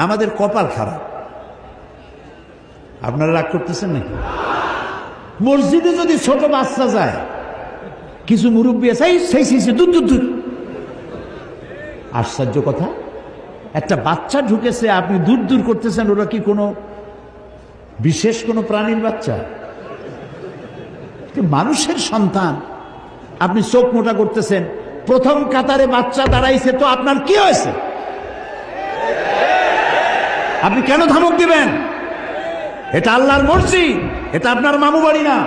আমাদের কপাল খারাপ। আপনারা রাগ করতেছেন নাকি? মসজিদে যদি ছোট বাচ্চা যায়, কিছু মুরব্বী আছে সেই দূর দূর দূর। আশ্চর্য কথা, একটা বাচ্চা ঢুকেছে, আপনি দূর দূর করতেছেন। ওরা কি কোনো বিশেষ কোনো প্রাণীর বাচ্চা? মানুষের সন্তান, আপনি চোখ মোটা করতেছেন। প্রথম কাতারে বাচ্চা দাঁড়াইছে, তো আপনার কি হয়েছে? আপনি কেন ধমক দিবেন? এটা আল্লাহর মসজিদ, এটা আপনার মামু বাড়ি না।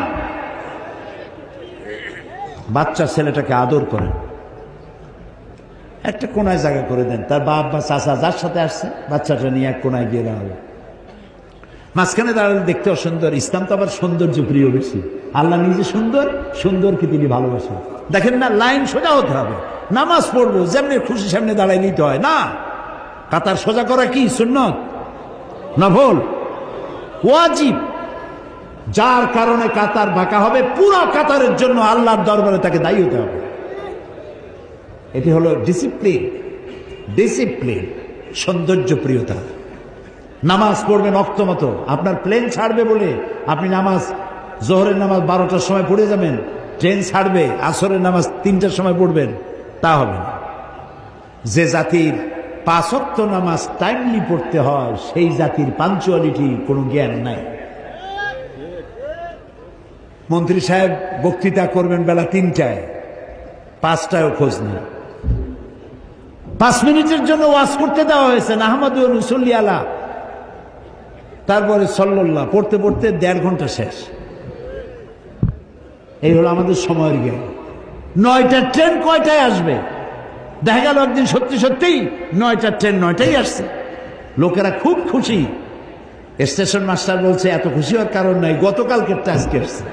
বাচ্চা ছেলেটাকে আদর করেন, একটা কোনায় জায়গা করে দেন। তার বাপ বা চাচা যার সাথে আসছে, বাচ্চাটা নিয়ে এক কোনায় গিয়ে দাঁড়াবে। মাঝখানে দাঁড়ালে দেখতে অসুন্দর। ইসলাম তো আবার সৌন্দর্য প্রিয় বেশি। আল্লাহ নিজে সুন্দর, সুন্দরকে তিনি ভালোবাসেন। দেখেন না, লাইন সোজা হতে হবে। নামাজ পড়বো যেমনি খুশি সামনে দাঁড়াই নিতে হয় না। কাতার সোজা করা কি সুন্নত? নফল, ওয়াজিব। যার কারণে কাতার বাঁকা হবে, পুরো কাতারের জন্য আল্লাহর দরবারে তাকে দায়ী হতে হবে। এটি হলো ডিসিপ্লিন। ডিসিপ্লিন, সৌন্দর্য প্রিয়তা। নামাজ পড়বেন অক্ত মতো। আপনার প্লেন ছাড়বে বলে আপনি নামাজ, জোহরের নামাজ 12টার সময় পড়ে যাবেন, ট্রেন ছাড়বে আসরের নামাজ 3টার সময় পড়বেন, তা হবে না। যে জাতির 5 ওয়াক্ত নামাজ টাইমলি পড়তে হয়, সেই জাতির পাঞ্চুয়ালিটি কোনো জ্ঞান নাই। মন্ত্রী সাহেব বক্তৃতা করবেন বেলা 3টায়, 5টায়ও খোঁজ নেই। 5 মিনিটের জন্য ওয়াজ করতে দেওয়া হয়েছে, আহমদু নুসল্লি আলা, তারপরে সাল্লাল্লাহ পড়তে পড়তে 1.5 ঘন্টা শেষ। এই হলো আমাদের সময়ের জ্ঞান। 9টার ট্রেন কয়টায় আসবে? দেখা গেল একদিন সত্যি সত্যিই 9টার ট্রেন 9টায় আসছে। লোকেরা খুব খুশি। স্টেশন মাস্টার বলছে এত খুশি হওয়ার কারণ নাই, গতকালকেরটা আজকে আসছে।